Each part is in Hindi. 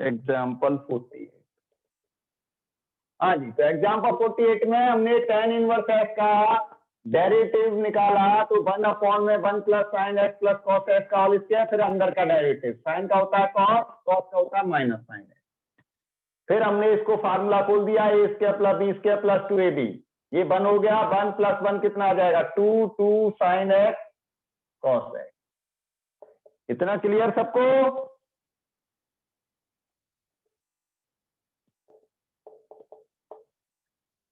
एग्जाम्पल 48। हाँ जी, तो एग्जाम्पल 48 में हमने tan इनवर्स x का डेरिवेटिव निकाला, तो 1/(1 + sin x + cos x का होल स्क्वायर, फिर अंदर का डेरिवेटिव sin का होता है cos, cos का होता है -sin x। फिर हमने इसको फार्मूला खोल दिया, a² + b² + 2ab, ये 1 हो गया, 1 + 1 कितना आ जाएगा 2 sin x cos x। इतना क्लियर सबको?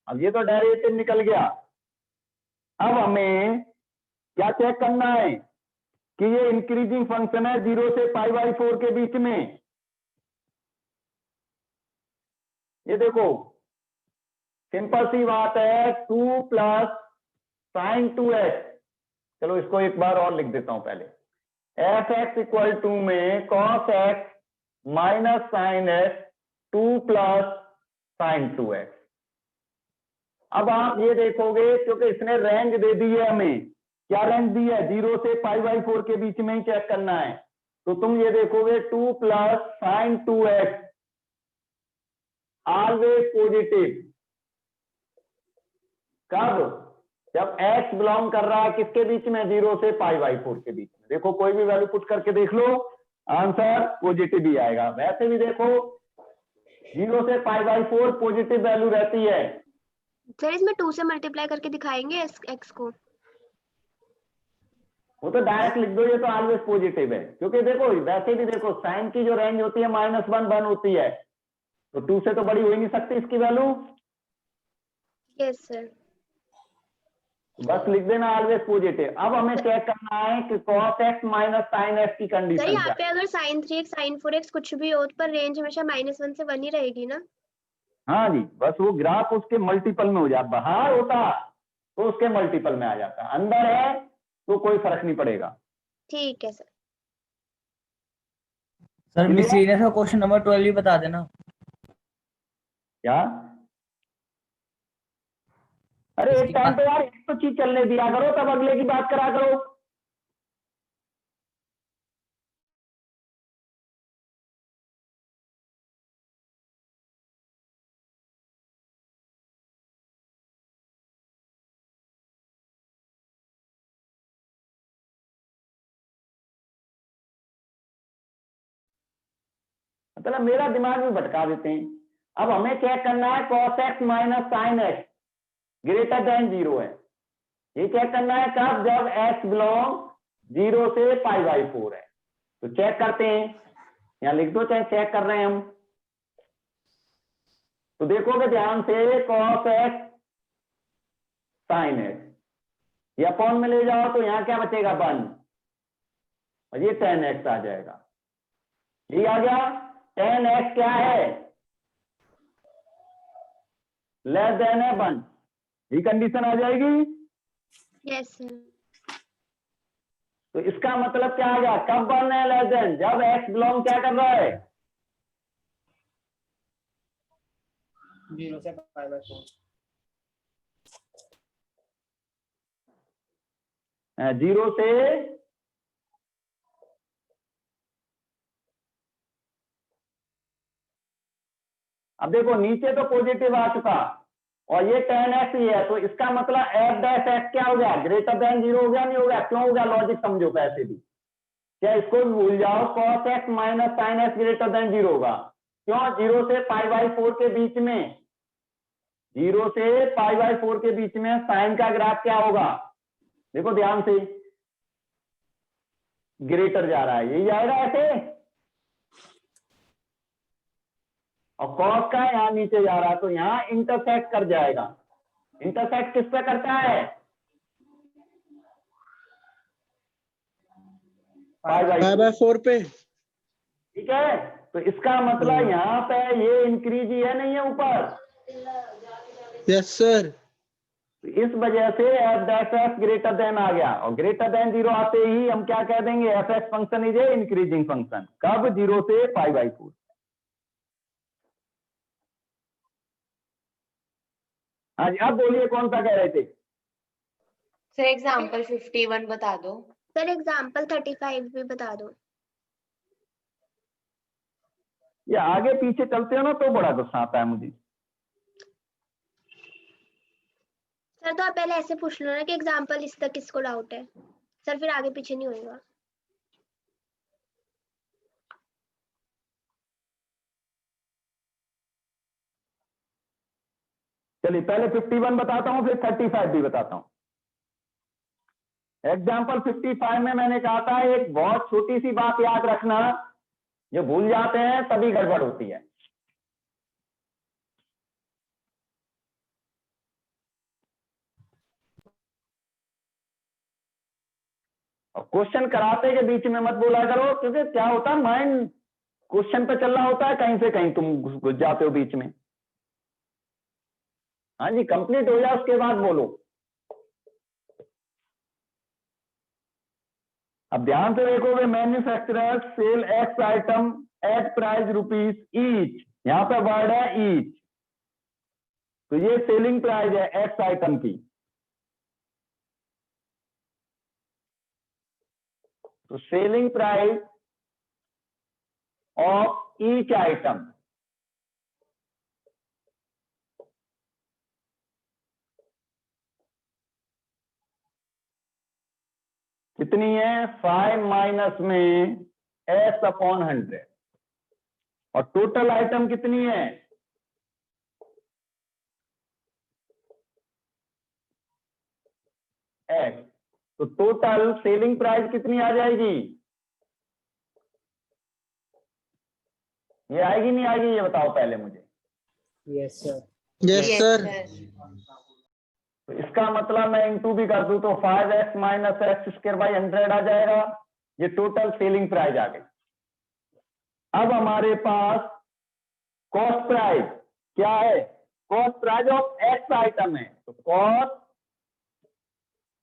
अब ये तो डेरिवेटिव निकल गया। अब हमें क्या चेक करना है कि ये इंक्रीजिंग फंक्शन है 0 से π/4 के बीच में। ये देखो सिंपल सी बात है, 2 + sin 2x। चलो इसको एक बार और लिख देता हूं पहले। f(x) = में cos x - sin x 2 + sin 2x। अब आप ये देखोगे क्योंकि इसने रेंज दे दी है, हमें क्या रेंज दी है, 0 से π/4 के बीच में ही चेक करना है। तो तुम ये देखोगे 2 + sin 2x ऑलवेज पॉजिटिव। कब? जब x बिलोंग कर रहा है किसके बीच में, 0 से π/4 के बीच में। देखो कोई भी वैल्यू पुट करके देख लो, आंसर पॉजिटिव ही आएगा। वैसे भी देखो 0 से π/4 पॉजिटिव वैल्यू रहती है। सर इसमें 2 से मल्टीप्लाई करके दिखाएंगे x को? वो तो डायरेक्ट लिख दो, ये तो ऑलवेज पॉजिटिव है, क्योंकि देखो वैसे भी देखो साइन की जो रेंज होती है -1 होती है, तो 2 से तो बड़ी हो ही नहीं सकती इसकी वैल्यू। Yes sir. बस लिख देना ऑलवेज पॉजिटिव। अब हमें चेक करना है कि cos x - sin x की कंडीशन सर क्या यहाँ पे अगर sin 3x sin 4x कुछ भी हो पर रेंज हमेशा -1 से 1 ही रहेगी ना? हाँ जी, बस वो ग्राफ उसके मल्टीपल में हो जाता, बाहर होता तो उसके मल्टीपल में आ जाता, अंदर है तो कोई फर्क नहीं पड़ेगा। ठीक है सर। सर मिसलिनियस का क्वेश्चन नंबर 12 भी बता देना। क्या? अरे एक टाइम पे यार एक तो चीज चलने दिया करो, तब अगले की बात करा करो। मतलब मेरा दिमाग भी भटका देते हैं। अब हमें चेक करना है cos x - sin x greater than 0 है। ये चेक करना है कब, जब x बिलोंग 0 से π/4 है। तो चेक करते हैं, यहां लिख दो चाहे चेक कर रहे हैं हम। तो देखोगे ध्यान से cos x sin x, ये अपॉन में ले जाओ तो यहां क्या बचेगा 1, और ये tan x आ जाएगा। ये आ गया। tan x क्या है, लेस देन है 1, ये कंडीशन आ जाएगी। Yes sir. तो इसका मतलब क्या आ गया, कब 1 है लेस देन, जब x बिलोंग क्या कर रहा है 0 से π/4। 0 से अब देखो नीचे तो पॉजिटिव आ चुका और ये tan x ही है, तो इसका मतलब f' क्या हो गया, ग्रेटर देन 0 हो गया, नहीं हो गया? क्यों हो गया, लॉजिक समझो पैसे भी। क्या इसको भूल जाओ, cos x - sin x greater than 0 होगा। क्यों? 0 से π/4 के बीच में, 0 से π/4 के बीच में साइन का ग्राफ क्या होगा, देखो ध्यान से, ग्रेटर जा रहा है, यही आएगा ऐसे। और cos का यहां नीचे जा रहा है, तो यहां इंटरसेक्ट कर जाएगा। इंटरसेक्ट किस पे करता है, π/4 पे। ठीक है। तो इसका मतलब यहाँ पे ये इंक्रीज ही है, नहीं है ऊपर। Yes sir. तो इस वजह से f' ग्रेटर देन आ गया, और ग्रेटर देन 0 आते ही हम क्या कह देंगे, f(x) function is a increasing function. कब? 0 से π/4। हाँ जी, अब बोलिए कौन सा कह रहे थे। सर एग्जाम्पल 51 बता दो। सर एग्जाम्पल 35 भी बता दो। ये आगे पीछे चलते हो ना तो बड़ा गुस्सा आता है मुझे। सर तो आप पहले ऐसे पूछ लो ना कि एग्जांपल इस तक किसको डाउट है, सर फिर आगे पीछे नहीं होएगा। चलिए पहले 51 बताता हूं, फिर 35 भी बताता हूं। एग्जाम्पल 55 में मैंने कहा था एक बहुत छोटी सी बात याद रखना, जो भूल जाते हैं तभी गड़बड़ होती है। और क्वेश्चन कराते के बीच में मत बोला करो, क्योंकि क्या होता है माइंड क्वेश्चन पे चल रहा होता है, कहीं से कहीं तुम घुस जाते हो बीच में। हाँ जी, कंप्लीट हो जाए उसके बाद बोलो। अब ध्यान से देखोगे, manufacturer sell x item at price rupees each, यहां पे वर्ड है ईच, तो ये सेलिंग प्राइस है एक्स आइटम की। तो selling price of each item कितनी है, 5 माइनस में एस अपॉन 100, और टोटल आइटम कितनी है, एक्स। तो टोटल सेलिंग प्राइस कितनी आ जाएगी, ये आएगी नहीं आएगी, ये बताओ पहले मुझे। Yes sir. Yes, sir. तो इसका मतलब मैं इंटू भी कर दूं तो 5x minus x square by 100 आ जाएगा, ये टोटल सेलिंग प्राइस आ गई। अब हमारे पास कॉस्ट प्राइस क्या है, cost price of x item है, तो कॉस्ट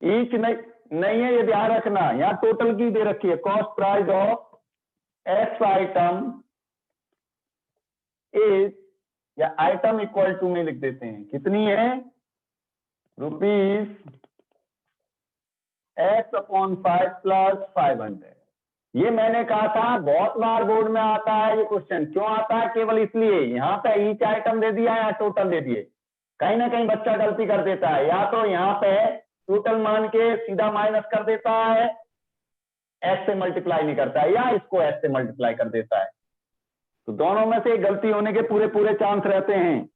ईच नहीं है, ये ध्यान रखना, यहां टोटल की दे रखी है, cost price of x item is, या आइटम इक्वल टू में लिख देते हैं, कितनी है, रुपीज एक्स अपॉन 5 प्लस 500। ये मैंने कहा था बहुत बार बोर्ड में आता है ये क्वेश्चन, क्यों आता है, केवल इसलिए यहां पे ईच आइटम दे दिया या टोटल दे दिए, कहीं ना कहीं बच्चा गलती कर देता है, या तो यहां पे टोटल मान के सीधा माइनस कर देता है, एक्स से मल्टीप्लाई नहीं करता है, या इसको एक्स से मल्टीप्लाई कर देता है, तो दोनों में से गलती होने के पूरे पूरे चांस रहते हैं।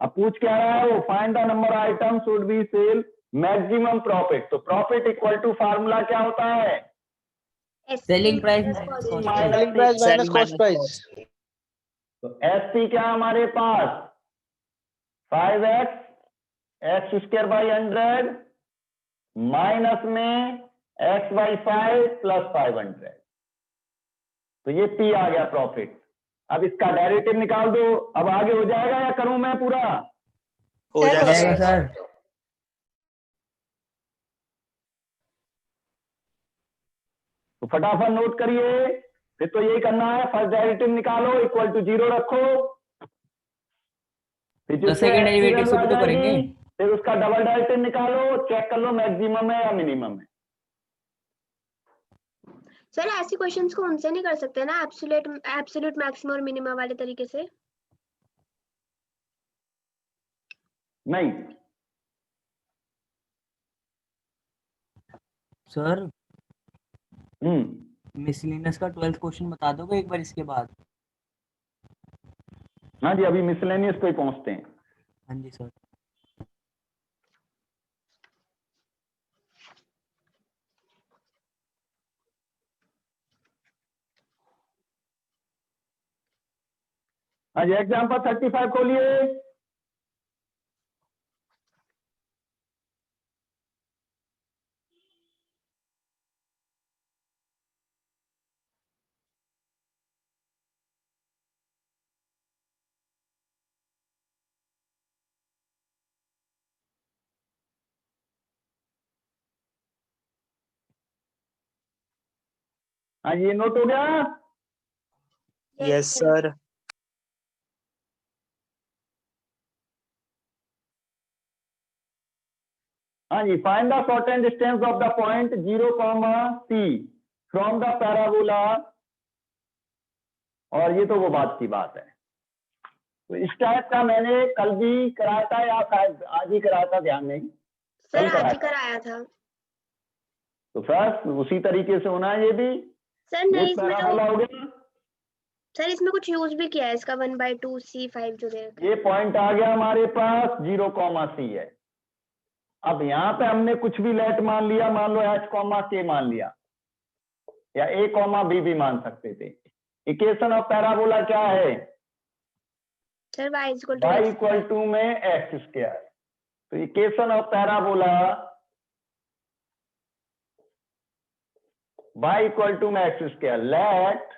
अब पूछ क्या रहा है वो, find the number item should be sell maximum profit, तो प्रॉफिट इक्वल टू फार्मूला क्या होता है, selling price Selling price minus cost price. तो एसपी क्या है हमारे पास, 5x x square by 100 minus में एक्स बाई 5 प्लस 500, तो ये पी आ गया प्रॉफिट। अब इसका डेरिवेटिव निकाल दो, अब आगे हो जाएगा या करूं मैं पूरा, हो जाएगा सर। तो फटाफट नोट करिए, फिर तो यही करना है, फर्स्ट डेरिवेटिव निकालो, इक्वल टू 0 रखो, फिर तो सेकंड डेरिवेटिव से भी तो करेंगे। फिर उसका डबल डेरिवेटिव निकालो, चेक कर लो मैक्सिमम है या मिनिमम है। सर ऐसी क्वेश्चंस को उनसे नहीं कर सकते ना, एब्सोल्यूट मैक्सिमम और मिनिमम वाले तरीके से। नहीं सर मिसलिनियस का 12th क्वेश्चन बता दोगे एक बार इसके बाद। हाँ जी, अभी मिसलेनियस पे पहुंचते हैं। हाँ जी सर। हाँ जी, एग्जाम्पल 35 खोलिए। हाँ जी, ये नोट हो गया। Yes, sir. हाँ जी, find the shortest distance of the point 0, C from the parabola और ये तो वो बात की बात है। तो इस टाइप का मैंने कल भी कराया था या शायद आज ही कराया था, ध्यान नहीं। सर कल आज कराया ही था। कराया था। तो सर उसी तरीके से होना है ये भी। सर नहीं, ये इसमें पैराबोला तो हो गया। सर इसमें कुछ यूज भी किया है इसका 1/2 C5 जो दे रखा है। ये पॉइंट आ गया हमारे पास 0, C है। अब यहाँ पे हमने कुछ भी लेट मान लिया, मान लो H, K मान लिया, या A, B भी मान सकते थे। इक्वेशन ऑफ पैराबोला क्या है? Sir y y equal to में एक्स स्क्वायर। तो equation of parabola y equal to में x square. Let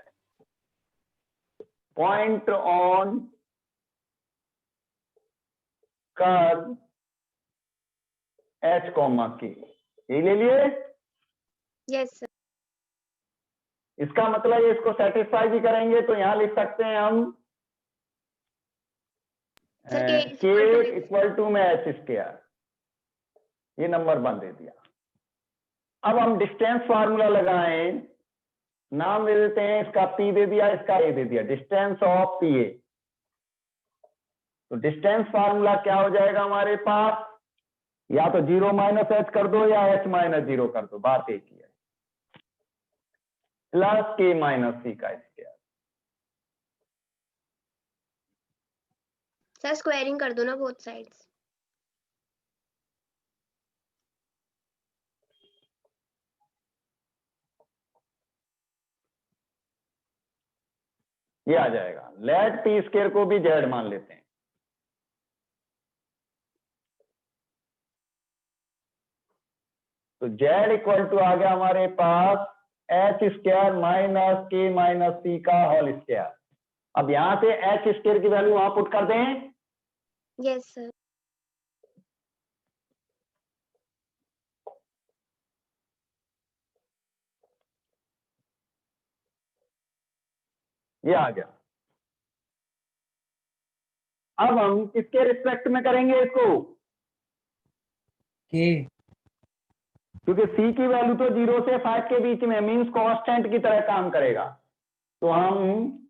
point on curve H, K, ये ले लिए। Yes sir. इसका मतलब इसको सेटिस्फाई भी करेंगे तो यहां लिख सकते हैं हम सर k इक्वल टू में एच स्क्वायर। ये नंबर 1 दे दिया। अब हम डिस्टेंस फार्मूला लगाएं, नाम दे देते हैं, इसका p दे दिया, इसका a दे दिया, डिस्टेंस ऑफ pa। तो डिस्टेंस फार्मूला क्या हो जाएगा हमारे पास? या तो 0 - h कर दो या h - 0 कर दो, बात एक ही है, प्लस k - c का स्क्वायर। सर स्क्वायरिंग कर दो ना बोथ साइड्स। ये आ जाएगा। लेट टी स्क्वायर को भी जेड मान लेते हैं। तो जेड इक्वल टू आ गया हमारे पास एच स्क्वायर माइनस के माइनस सी का होल स्क्वायर। अब यहां से एच स्क्वायर की वैल्यू वहां पुट कर दें। Yes sir. ये आ गया। अब हम किसके रिस्पेक्ट में करेंगे इसको? के क्योंकि सी की वैल्यू तो 0 से 5 के बीच में, मींस कांस्टेंट की तरह काम करेगा। तो हम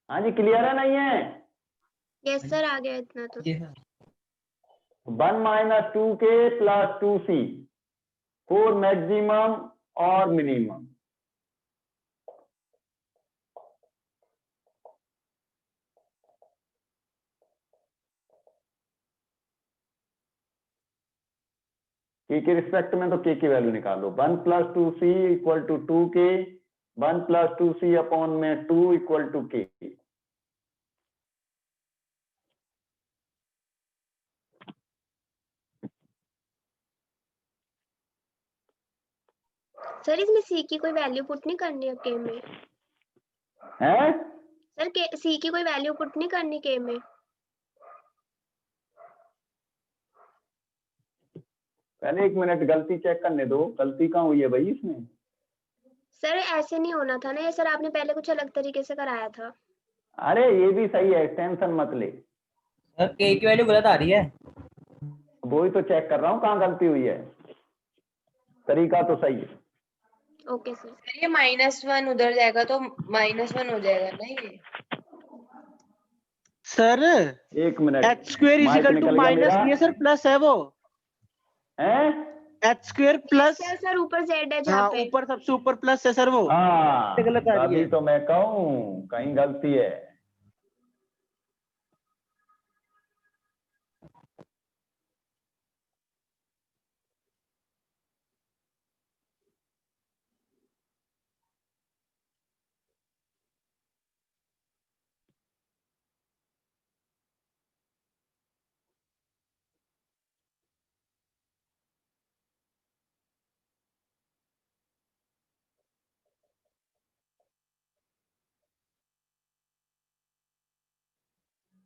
हाँ जी, क्लियर है नहीं है? यस सर आ गया इतना तो। ये है 1 - 2k + 2c फॉर मैक्सिमम और मिनिमम। के रिस्पेक्ट में तो के की वैल्यू निकालो। 1 + 2c equal to 2k, 1 + 2c upon में 2 इक्वल टू k। सर इसमें c की कोई वैल्यू पुट नहीं करनी है k में? है सर c की कोई वैल्यू पुट नहीं करनी k में? पहले 1 मिनट गलती चेक करने दो, गलती कहाँ हुई है भाई इसमें? सर ऐसे नहीं होना था ना ये सर, आपने पहले कुछ अलग तरीके से कराया था। अरे ये भी सही है, टेंशन मत ले। सर के की वैल्यू गलत आ रही है। वही तो चेक कर रहा हूँ कहाँ गलती हुई है। तरीका तो सही है। Okay sir. सर ये -1 उधर जाएगा तो -1 हो जाएगा ना ये। Sir 1 minute, H square is माइक इक्वल टू निकल गया माइनस मेरा। ये सर प्लस है वो हैं? H square plus. सर ऊपर z है जहाँ हाँ पे। ऊपर सबसे ऊपर प्लस है सर वो। हाँ, गलत आ रही अभी है। तो मैं कहूँ कहीं गलती है।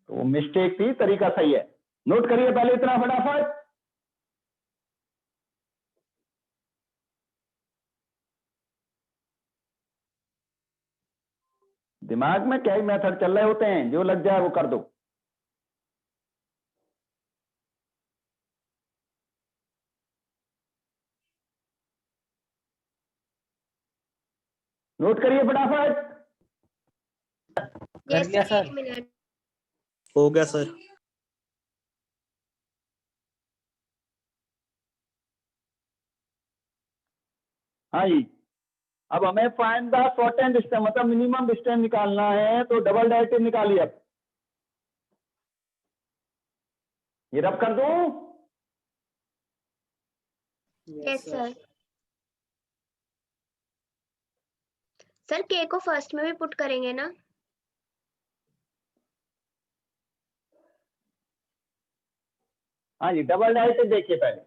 तो वो मिस्टेक थी, तरीका सही है। नोट करिए पहले इतना फटाफट। दिमाग में क्या ही मेथड चल रहे होते हैं, जो लग जाए वो कर दो। नोट करिए फटाफट। कर यस लिया सर, सर। 1 मिनट। हो गया सर। हाँ जी, अब हमें फाइंड द शॉर्टेन डिस्टेंस, मतलब मिनिमम डिस्टेंस निकालना है, तो डबल डायरेक्टिव निकालिए। अब ये रब कर दूं? Yes sir. सर के को फर्स्ट में भी पुट करेंगे ना? हाँ जी, डबल डायरेक्टिव देखिए पहले।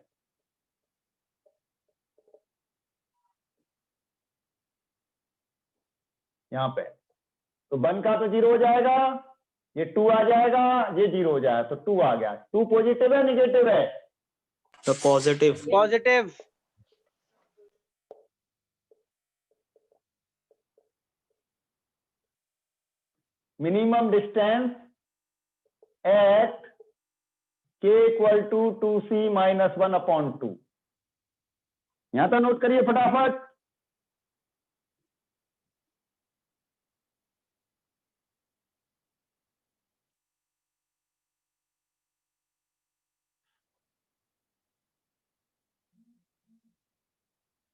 यहाँ पे तो 1 का तो 0 हो जाएगा, ये 2 आ जाएगा, ये 0 हो जाएगा, तो 2 आ गया। 2 पॉजिटिव है निगेटिव है? तो positive. Positive. Minimum distance at k equal to 2c minus 1/2। यहां तो नोट करिए फटाफट।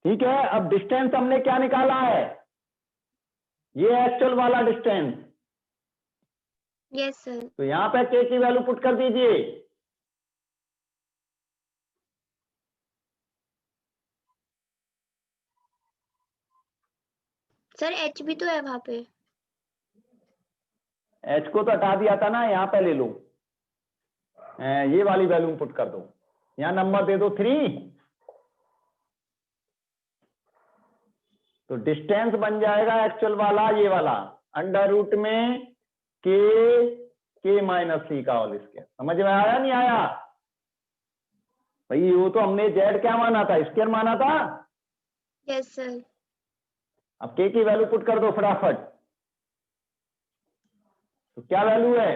ठीक है, अब डिस्टेंस हमने क्या निकाला है? ये एक्चुअल वाला डिस्टेंस। Yes sir. तो यहां पे k की वैल्यू पुट कर दीजिए। सर एच भी तो है वहां पे। h को तो हटा दिया था ना, यहाँ पे ले लो। ये वाली वैल्यू पुट कर दो, यहाँ नंबर दे दो 3। तो डिस्टेंस बन जाएगा एक्चुअल वाला ये वाला, अंडर रूट में k माइनस c का होल स्क्वायर। समझ में आया नहीं आया भाई? वो तो हमने z क्या माना था, स्क्वायर माना था। Yes sir. अब k की वैल्यू पुट कर दो फटाफट। तो क्या वैल्यू है?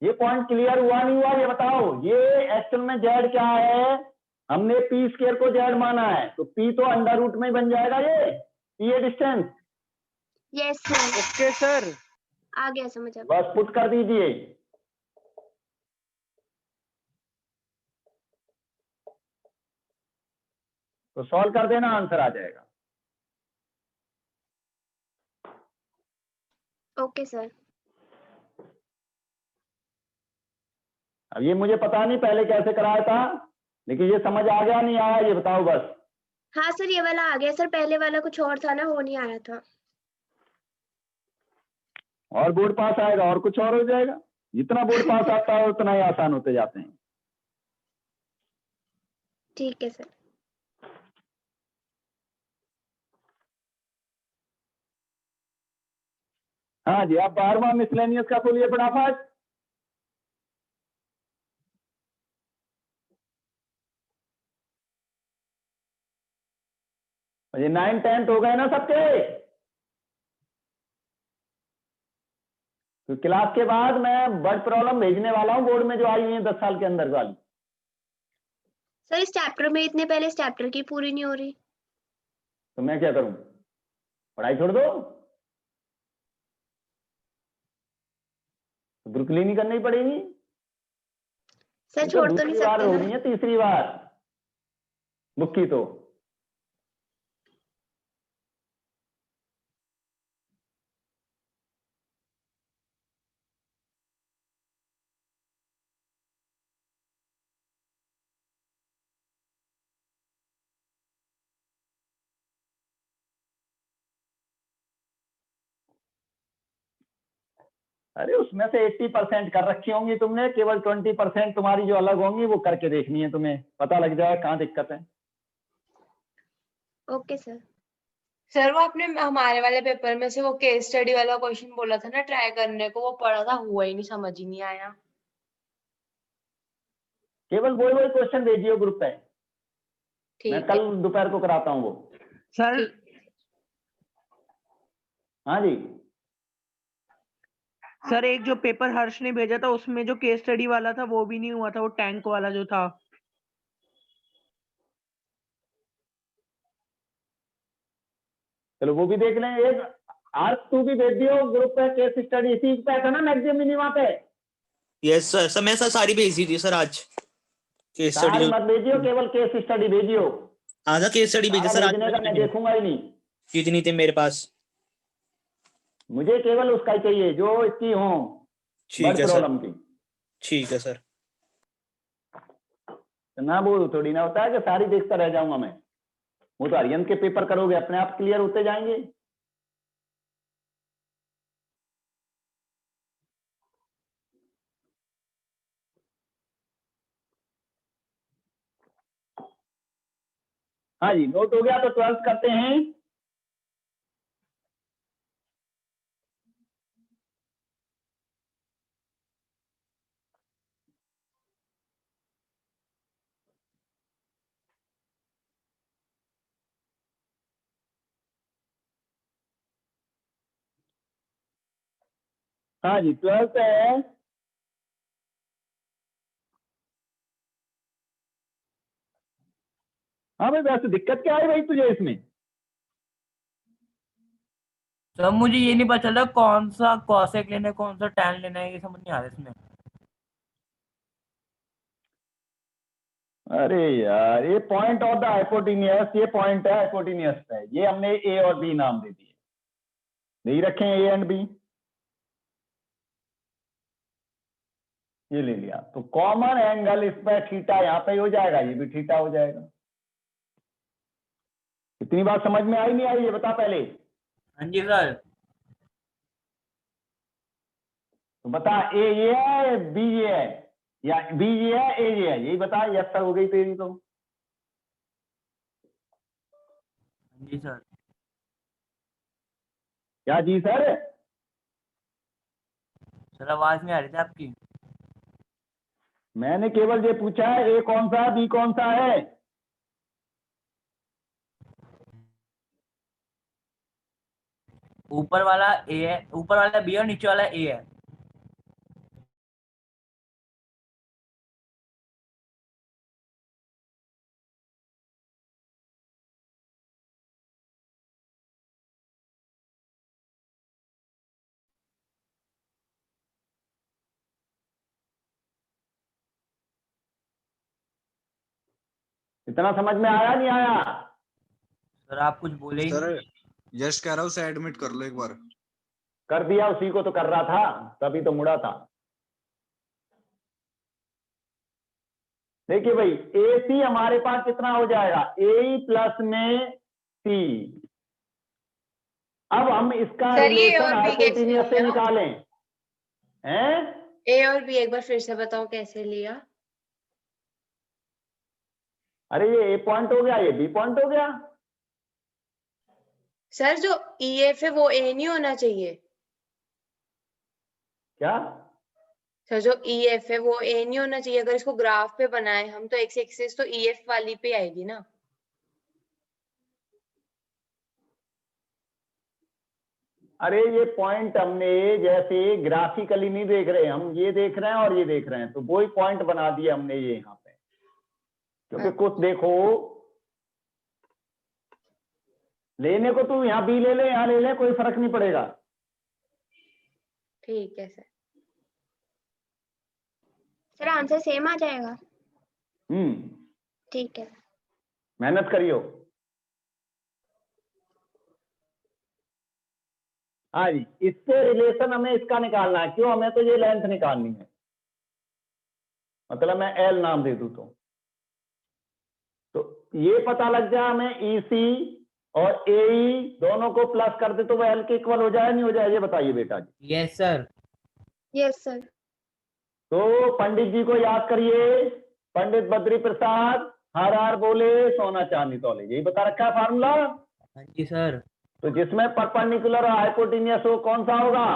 ये पॉइंट क्लियर हुआ नहीं हुआ ये बताओ? ये एक्चुअल में z क्या है? हमने p स्क्वायर को z माना है, तो p तो अंडर रूट में ही बन जाएगा ये distance. Yes sir, okay sir. आ गया समझ अब। बस पुट कर दीजिए। तो सॉल्व कर देना, आंसर आ जाएगा। Okay sir. अब ये मुझे पता नहीं पहले कैसे कराया था, लेकिन ये समझ आ गया नहीं आया ये बताओ बस। हाँ सर, ये वाला आ गया सर, पहले वाला कुछ और था ना, वो नहीं आया था। और बोर्ड पास आएगा और कुछ और हो जाएगा। जितना बोर्ड पास आता है उतना ही आसान होते जाते हैं। ठीक है सर। हाँ जी, आप 12वां मिसलेनियस का खोलिए फटाफट। ये 9 10 हो गए ना सबके? तो क्लास के बाद मैं वर्ड प्रॉब्लम भेजने वाला हूँ बोर्ड में, जो आई हुई है 10 साल के अंदर वाली। सर इस चैप्टर में इतने पहले इस चैप्टर की पूरी नहीं हो रही। तो मैं क्या करूं, पढ़ाई छोड़ दो? तो बिल्कुल ही नहीं करनी पड़ेगी। सर छोड़ तो नहीं दूसरी बार सकते हो ना। रही है, तीसरी बार बुक की तो। अरे उसमें से 80% कर रखी होंगी तुमने, केवल 20% तुम्हारी जो अलग होंगी वो करके देखनी है, तुम्हें पता लग जाएगा कहाँ दिक्कत है। Okay sir. सर वो आपने हमारे वाले पेपर में से वो केस स्टडी वाला क्वेश्चन बोला था ना ट्राई करने को, वो पढ़ा था, हुआ ही नहीं, समझ ही नहीं आया। केवल वही क्वेश्चन भेजिए ग्रुप पे, मैं ठीक है। कल दोपहर को कराता हूँ वो। सर ठीक। हाँ जी, सर एक जो पेपर हर्ष ने भेजा था उसमें जो केस स्टडी वाला था वो भी नहीं हुआ था, वो टैंक वाला जो था। चलो वो भी देख लें। एक आज तू भी भेज दियो ग्रुप पे केस स्टडी, इसी पे था ना मैक्सिमम मिनिमम पे। Yes sir. सर मैं सर सारी भेज दी थी सर आज। केस स्टडी सारी जो, मत भेजियो, केवल केस स्टडी भेजियो। हाँ सर केस स्टडी भेजी सारा सर आज भेजने का मैं देखूंगा ही नहीं, जितनी थी मेरे पास। मुझे केवल उसका ही चाहिए जो इसकी हो ठीक बर्ड है सर। प्रॉब्लम की। ठीक है सर। तो ना वो थोड़ी ना होता है कि सारी देखता रह जाऊंगा मैं। वो तो अरियन के पेपर करोगे, अपने आप क्लियर होते जाएंगे। हाँ जी, नोट हो गया तो 12 करते हैं। हाँ जी, 12 है। हाँ भाई, वैसे दिक्कत क्या है भाई तुझे इसमें? सर मुझे ये नहीं पता चला कौन सा कॉसेक लेना है कौन सा टैन लेना है, ये समझ नहीं आ रहा इसमें। अरे यार, ये पॉइंट ऑफ द हाइपोटेन्यूस, ये पॉइंट है हाइपोटेन्यूस पे, ये हमने ए और बी नाम दे दिए, नहीं रखे ए एंड बी, ये ले लिया। तो कॉमन एंगल इस पे थीटा यहाँ पे हो जाएगा, ये भी थीटा हो जाएगा। इतनी बात समझ में आई नहीं आई ये बता पहले। हाँ जी सर। तो बता, ए ये है बी ये है, या बी ये है ए ये है, यही बता। यस सर हो गई तेरी तो। हाँ जी सर। क्या जी सर? सर आवाज नहीं आ रही थी आपकी। मैंने केवल ये पूछा है ए कौन सा है बी कौन सा है। ऊपर वाला ए है, ऊपर वाला बी और नीचे वाला ए है। इतना समझ में आया नहीं आया? सर आप कुछ बोले ही सर नहीं। यश कह रहा हूँ उसे एडमिट कर लो एक बार। कर दिया, उसी को तो कर रहा था, तभी तो मुड़ा था। देखिए भाई, ए सी हमारे पास कितना हो जाएगा, ए प्लस में सी। अब हम इसका सर ये रिलेशन और बी कैसे हाइपोटेन्यूस से लिया? निकालें हैं। ए और बी एक बार फिर से बताओ कैसे लिया? अरे ये ए पॉइंट हो गया, ये बी पॉइंट हो गया। सर जो ई एफ है वो ए नहीं होना चाहिए। क्या? सर जो ई एफ है वो ए नहीं होना चाहिए। अगर इसको ग्राफ पे बनाए हम तो एक्स एक्सिस तो ई एफ वाली पे आएगी ना। अरे ये पॉइंट हमने जैसे ग्राफिकली नहीं देख रहे, हम ये देख रहे हैं और ये देख रहे हैं, तो वो ही पॉइंट बना दिया हमने ये यहाँ पे। क्योंकि कुछ देखो, लेने को तू यहाँ बी ले ले यहाँ ले ले, कोई फर्क नहीं पड़ेगा। ठीक है सर। सर आंसर सेम आ जाएगा? ठीक है। मेहनत करियो। हाँ जी, इससे रिलेशन हमें इसका निकालना है। क्यों? हमें तो ये लेंथ निकालनी है, मतलब मैं एल नाम दे दूं तो ये पता लग जाए हमें ई सी और ए दोनों को प्लस कर दे तो वो एल के इक्वल हो जाए नहीं हो जाए, ये बताइए बेटा जी। Yes sir. Yes sir. तो पंडित जी को याद करिए, पंडित बद्री प्रसाद हर हर बोले सोना चांदी तौले, यही बता रखा है फार्मूला। हाँ जी सर। तो जिसमें परपेंडिकुलर और हाइपोटेन्यूस हो कौन सा होगा?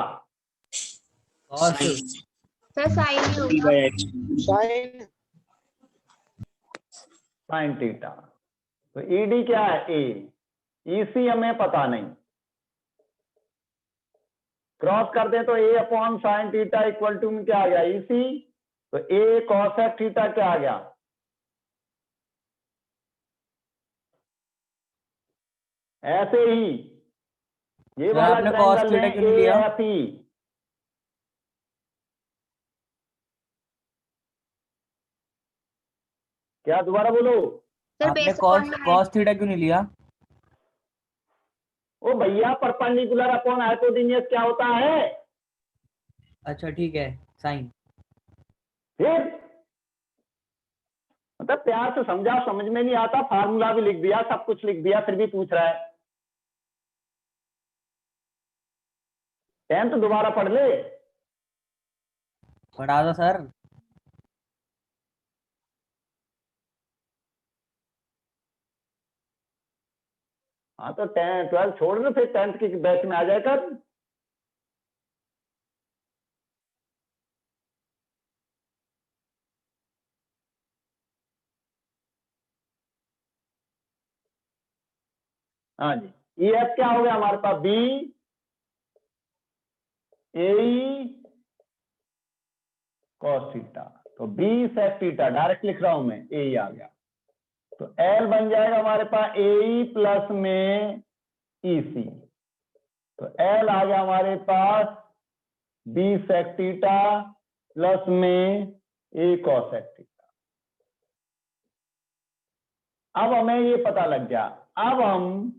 और सर साइन ही होगा। Sine sine theta. तो ईडी क्या है? ए। ईसी हमें पता नहीं, क्रॉस कर दें तो a upon sine theta equal to में क्या आ गया इसी, तो ए कॉसेक थीटा क्या आ गया, ऐसे ही ये सर वाला आपने cos ट्रायंगल थीटा लें क्यों नहीं लिया? AFE, क्या दोबारा बोलो, सर आपने बेस अपॉन में cos थीटा क्यों नहीं लिया? ओ भैया परपेंडिकुलर अपॉन हाइपोटेन्यूस क्या होता है, अच्छा ठीक है, साइन। फिर मतलब प्यार से समझा, समझ में नहीं आता, फार्मूला भी लिख दिया, सब कुछ लिख दिया, फिर भी पूछ रहा है, 10 तो दोबारा पढ़ ले। पढ़ा दो सर। हाँ तो 10 12 छोड़ दो, फिर 10th की बैच में आ जाए कर। हाँ जी, ई एफ क्या हो गया हमारे पास, बी ए कॉस थीटा, तो बी सेक थीटा डायरेक्ट लिख रहा हूं मैं, ए आ गया, तो एल बन जाएगा हमारे पास ए प्लस में ई सी, तो एल आ गया हमारे पास बी सेक थीटा प्लस में ए कॉसेक थीटा। अब हमें ये पता लग गया, अब हम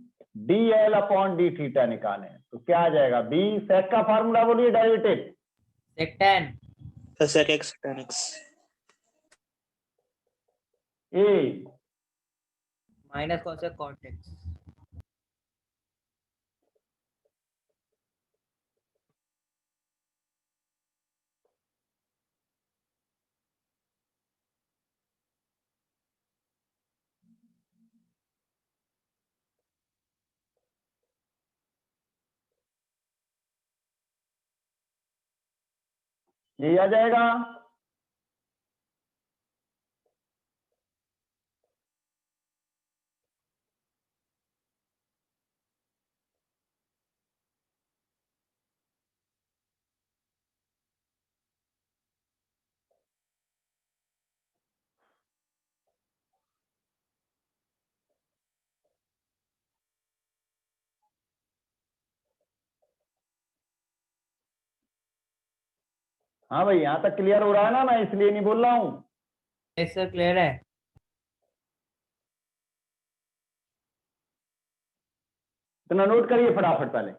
D L upon D theta निकालें तो क्या आ जाएगा, बी सेक का फार्मूला बोलिए derivative, sec tan sec x tan x ए minus cosec cot x। ये आ जाएगा, हाँ भाई यहां तक क्लियर हो रहा है ना, मैं इसलिए नहीं बोल रहा हूं, yes सर क्लियर है। इतना नोट करिए फटाफट पहले।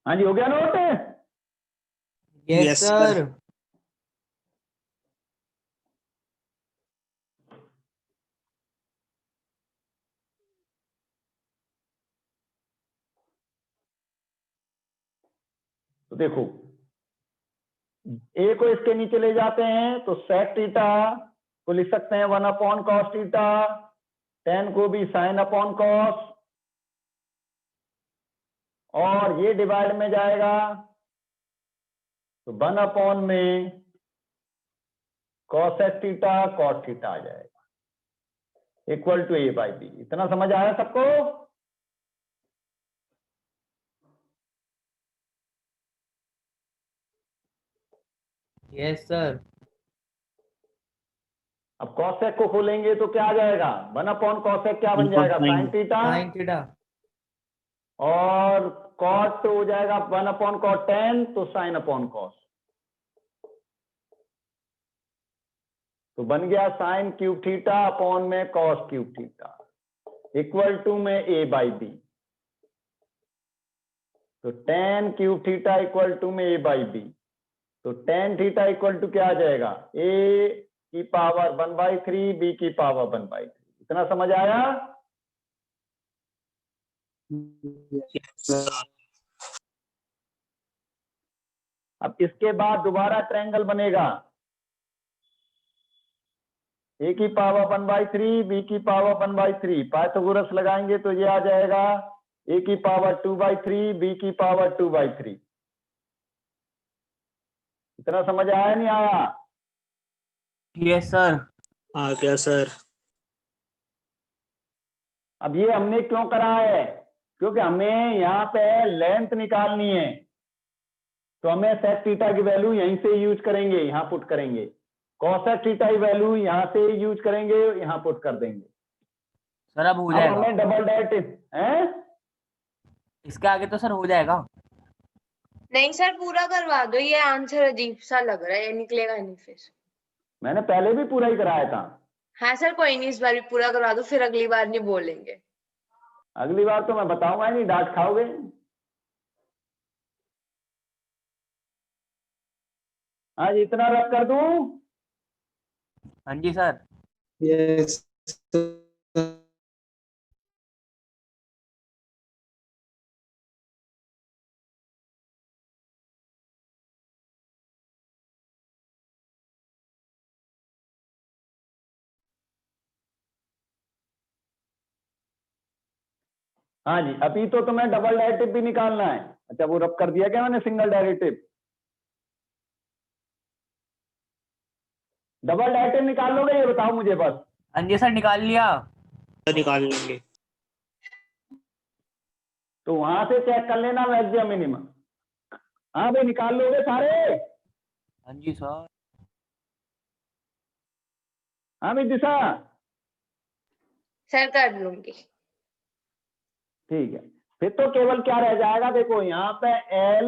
हाँ जी हो गया note, yes Yes, sir. sir. तो देखो ए को इसके नीचे ले जाते हैं तो सेक थीटा को लिख सकते हैं 1/cos थीटा, tan को भी sin/cos, और ये डिवाइड में जाएगा तो 1 में cosec थीटा cos थीटा आ जाएगा इक्वल टू a/b। इतना समझ आया सबको? Yes sir. अब cosec को खोलेंगे तो क्या आ जाएगा? 1/cosec क्या बन Equal जाएगा? to sin theta, sine theta. और cot हो जाएगा 1/cot tan, तो sin/cos। तो बन गया sin क्यूब थीटा अपॉन में cos cube theta equal to में a/b। तो tan cube theta equal to में a/b। तो tan थीटा इक्वल टू क्या आ जाएगा? a की पावर 1/3 b की पावर 1/3। इतना समझ आया? Yes, sir. अब इसके बाद दोबारा ट्रायंगल बनेगा, a की पावर 1/3 b की पावर 1/3, पाइथागोरस लगाएंगे तो ये आ जाएगा a की पावर 2/3 b की पावर 2/3। इतना समझ आया नहीं आया? Yes sir. आ गया सर। अब ये हमने क्यों करा है? क्योंकि हमें यहाँ पे लेंथ निकालनी है, तो हमें सेक थीटा की वैल्यू यहीं से यूज करेंगे, यहाँ पुट करेंगे। कॉसेक थीटा की वैल्यू यहाँ से यूज करेंगे, यहाँ पुट कर देंगे। सर अब हो अब जाएगा। हमें डबल डेरिवेटिव है, इसके आगे तो सर हो जाएगा। नहीं सर, पूरा करवा दो, ये आंसर अजीब सा लग रहा है, ये निकलेगा नहीं फिर। मैंने पहले भी पूरा ही कराया था। हाँ सर, कोई नहीं, इस बार भी पूरा करवा दो, फिर अगली बार नहीं बोलेंगे। अगली बार तो मैं बताऊंगा ही नहीं, डांट खाओगे। आज इतना रख कर दूं? हाँ जी सर। Yes. हाँ जी, अभी तो तुम्हें डबल डेरिवेटिव भी निकालना है। अच्छा, वो रब कर दिया क्या मैंने सिंगल डेरिवेटिव? डबल डेरिवेटिव निकाल लोगे ये बताओ मुझे बस। हाँ जी सर, निकाल लिया। निकाल लेंगे। तो वहां से चेक कर लेना मैक्सिमम मिनिमम। हाँ भाई, निकाल लोगे सारे? हाँ जी सर। हाँ भाई दिशा, सर कर लूंगी। ठीक है। फिर तो केवल क्या रह जाएगा, देखो यहाँ पे एल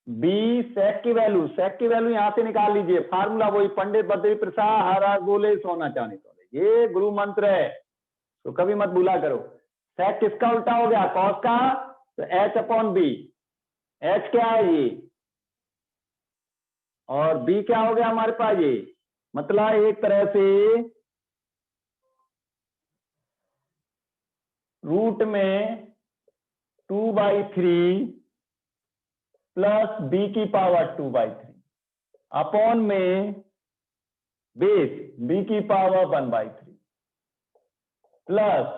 बी सेक की वैल्यू यहाँ से निकाल लीजिए। फार्मूला वही, पंडित बद्री प्रसाद हरा गोले सोना चांदी तोले, ये गुरु मंत्र है, तो कभी मत भूला करो। सेक किसका उल्टा हो गया? कॉस का, तो h/b। h क्या है ये, और b क्या हो गया हमारे पास ये, मतलब एक तरह से रूट में 2/3 प्लस b की पावर 2/3 अपॉन में बेस b की पावर 1/3 प्लस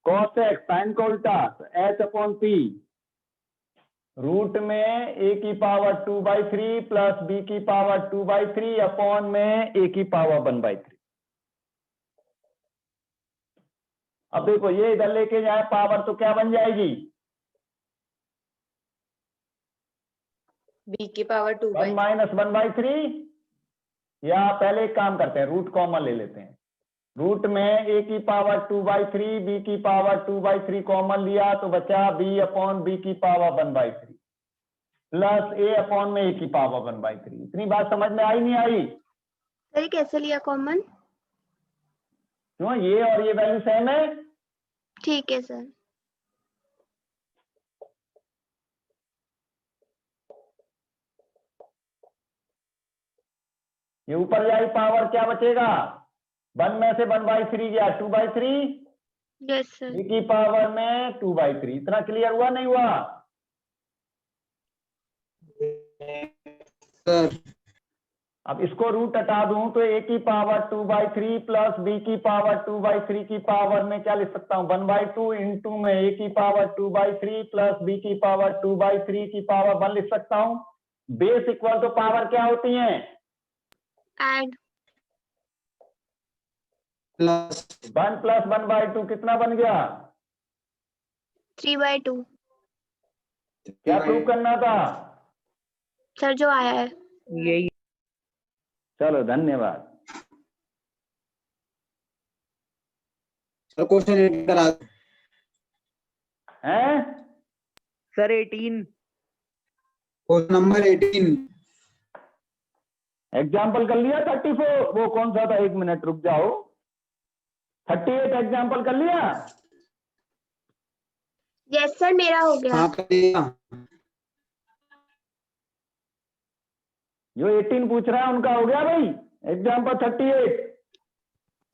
cosec साइन का उल्टा h/p रूट में a की पावर 2/3 प्लस b की पावर 2/3 अपॉन में a की पावर 1/3। अब देखो ये इधर लेके जाए पावर तो क्या बन जाएगी? b की पावर 1 2/3। माइनस 1/3, या पहले एक काम करते हैं, रूट कॉमन ले लेते हैं। रूट में a की पावर 2/3 b की पावर 2/3 कॉमन लिया तो बचा b/b की पावर 1/3 प्लस a/में a की पावर 1/3। इतनी बात समझ में आई नहीं आई? सर ये कैसे लिया कॉमन? क्यों, ये और ये वैल्यू सेम है? ठीक है सर। ये ऊपर जाई पावर क्या बचेगा, 1 में से 1/3 गया, 2/3, यस सर। बी की पावर में 2/3। इतना क्लियर हुआ नहीं हुआ? सर अब इसको रूट हटा दूं तो a की पावर 2/3 प्लस b की पावर 2/3 की पावर में क्या लिख सकता हूं, 1/2 इंटू में a की पावर 2/3 प्लस b की पावर 2/3 की पावर 1 लिख सकता हूं। बेस इक्वल तो पावर क्या होती है, एड 1 प्लस 1/2 कितना बन गया? 3/2 क्या प्रूव करना था? सर जो आया है। यही चलो धन्यवाद। सर क्वेश्चन 8 करा दो। हैं? Sir 18 question number 18। एग्जाम्पल कर लिया 34, वो कौन सा था, 1 मिनट रुक जाओ, 38 एग्जाम्पल कर लिया? यस सर मेरा हो गया। हाँ कर दिया। जो 18 पूछ रहा है उनका हो गया भाई एग्जाम्पल 38?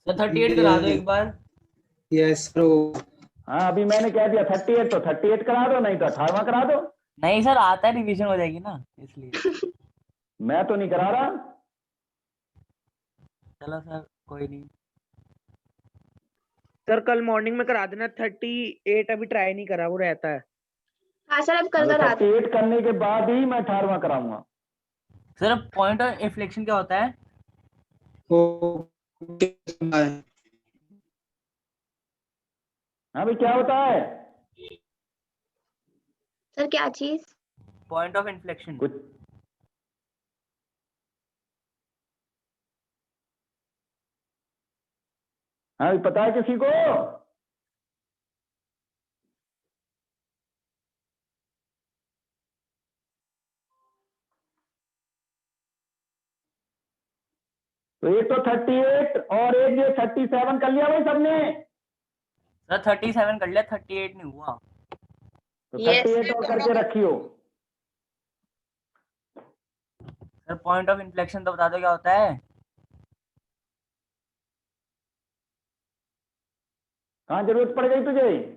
सर 38 करा दो एक बार। Yes sir. हाँ अभी मैंने कह दिया 38, तो 38 करा दो, नहीं तो 18वां करा दो। नहीं सर आता है, रिवीजन हो जाएगी ना इसलिए। मैं तो नहीं करा रहा। चलो सर कोई नहीं। सर कल मॉर्निंग में करा देना। 38 अभी ट्राई नहीं करा, वो रहता है। हाँ सर अब कल मतलब करा दो। 38 करने के बाद ही मैं 18वां कराऊंगा। सर पॉइंट ऑफ इन्फ्लेक्शन क्या होता है? हाँ भाई क्या होता है? सर क्या चीज? Point of inflection. कुछ हाँ भाई पता है किसी को? तो एक तो 38 और एक ये 37 कर लिया भाई सबने? सर 37 कर लिया, 38 नहीं हुआ। तो Yes, 38 sir, और दोनों करके रखियो। सर पॉइंट ऑफ इन्फ्लेक्शन तो बता दो क्या होता है? कहाँ जरूरत पड़ गई तुझे?